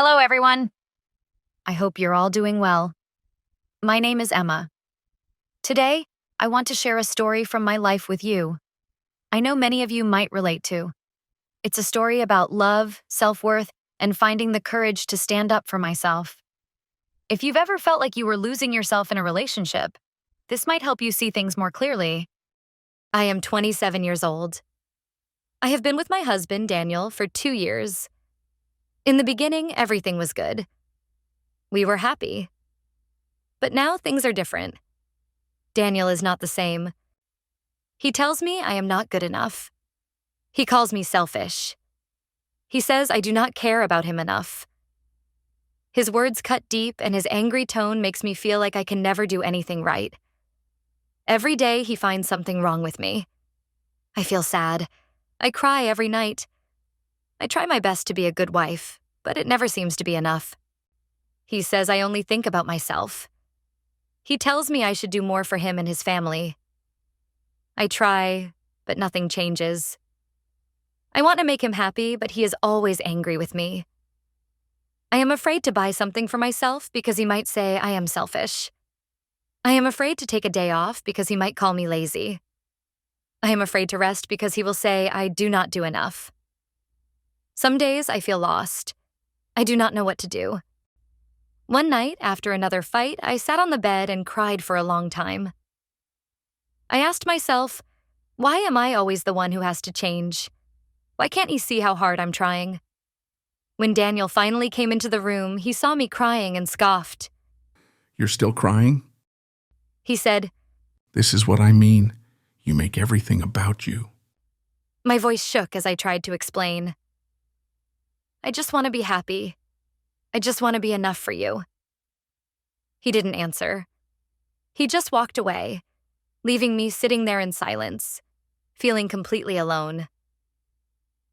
Hello, everyone. I hope you're all doing well. My name is Emma. Today, I want to share a story from my life with you. I know many of you might relate to. It's a story about love, self-worth, and finding the courage to stand up for myself. If you've ever felt like you were losing yourself in a relationship, this might help you see things more clearly. I am 27 years old. I have been with my husband, Daniel, for 2 years. In the beginning, everything was good. We were happy. But now things are different. Daniel is not the same. He tells me I am not good enough. He calls me selfish. He says I do not care about him enough. His words cut deep, and his angry tone makes me feel like I can never do anything right. Every day he finds something wrong with me. I feel sad. I cry every night. I try my best to be a good wife, but it never seems to be enough. He says I only think about myself. He tells me I should do more for him and his family. I try, but nothing changes. I want to make him happy, but he is always angry with me. I am afraid to buy something for myself because he might say I am selfish. I am afraid to take a day off because he might call me lazy. I am afraid to rest because he will say I do not do enough. Some days I feel lost. I do not know what to do. One night, after another fight, I sat on the bed and cried for a long time. I asked myself, why am I always the one who has to change? Why can't he see how hard I'm trying? When Daniel finally came into the room, he saw me crying and scoffed. You're still crying? He said, This is what I mean. You make everything about you. My voice shook as I tried to explain. I just want to be happy. I just want to be enough for you. He didn't answer. He just walked away, leaving me sitting there in silence, feeling completely alone.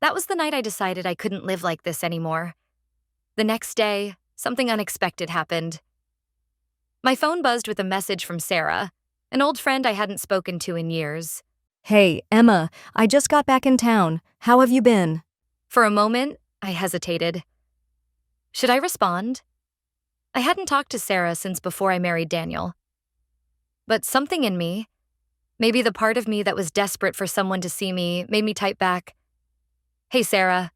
That was the night I decided I couldn't live like this anymore. The next day, something unexpected happened. My phone buzzed with a message from Farah, an old friend I hadn't spoken to in years. Hey, Emma, I just got back in town. How have you been? For a moment, I hesitated. Should I respond? I hadn't talked to Farah since before I married Daniel. But something in me, maybe the part of me that was desperate for someone to see me, made me type back, Hey Farah,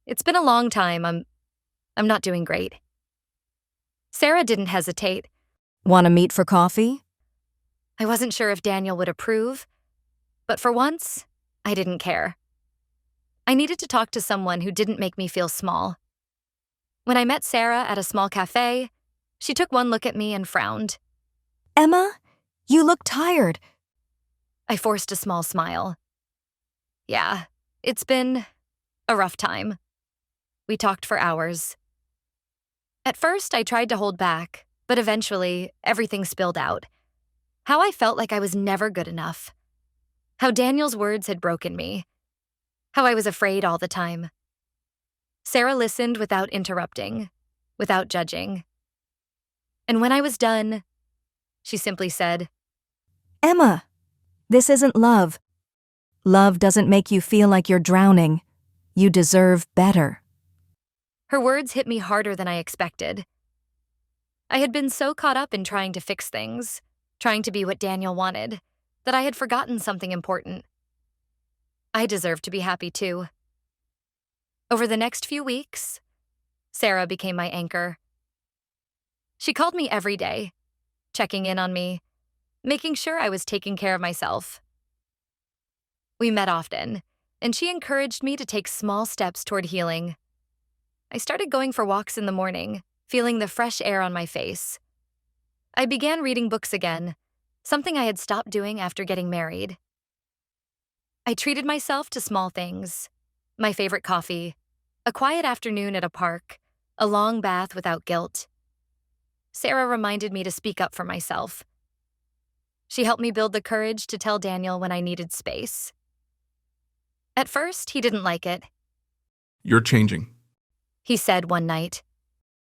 it's been a long time. I'm not doing great. Farah didn't hesitate. Want to meet for coffee? I wasn't sure if Daniel would approve, but for once, I didn't care. I needed to talk to someone who didn't make me feel small. When I met Farah at a small cafe, she took one look at me and frowned. Emma, you look tired. I forced a small smile. Yeah, it's been a rough time. We talked for hours. At first, I tried to hold back, but eventually, everything spilled out. How I felt like I was never good enough. How Daniel's words had broken me. How I was afraid all the time. Farah listened without interrupting, without judging. And when I was done, she simply said, Emma, this isn't love. Love doesn't make you feel like you're drowning. You deserve better. Her words hit me harder than I expected. I had been so caught up in trying to fix things, trying to be what Daniel wanted, that I had forgotten something important. I deserved to be happy too. Over the next few weeks, Farah became my anchor. She called me every day, checking in on me, making sure I was taking care of myself. We met often, and she encouraged me to take small steps toward healing. I started going for walks in the morning, feeling the fresh air on my face. I began reading books again, something I had stopped doing after getting married. I treated myself to small things, my favorite coffee, a quiet afternoon at a park, a long bath without guilt. Farah reminded me to speak up for myself. She helped me build the courage to tell Daniel when I needed space. At first, he didn't like it. You're changing. He said one night.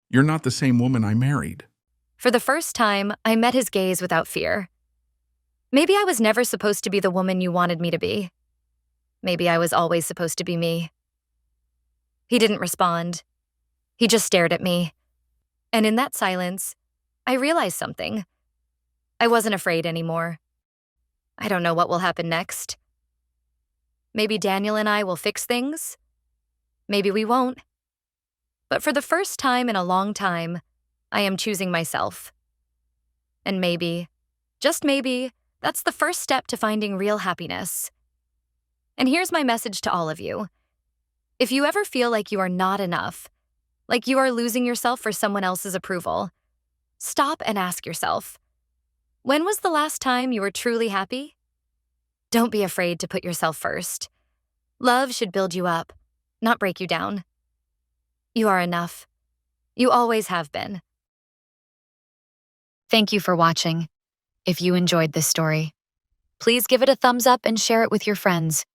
You're not the same woman I married. For the first time, I met his gaze without fear. Maybe I was never supposed to be the woman you wanted me to be. Maybe I was always supposed to be me. He didn't respond. He just stared at me. And in that silence, I realized something. I wasn't afraid anymore. I don't know what will happen next. Maybe Daniel and I will fix things. Maybe we won't. But for the first time in a long time, I am choosing myself. And maybe, just maybe, that's the first step to finding real happiness. And here's my message to all of you. If you ever feel like you are not enough, like you are losing yourself for someone else's approval, stop and ask yourself, when was the last time you were truly happy? Don't be afraid to put yourself first. Love should build you up, not break you down. You are enough. You always have been. Thank you for watching. If you enjoyed this story, please give it a thumbs up and share it with your friends.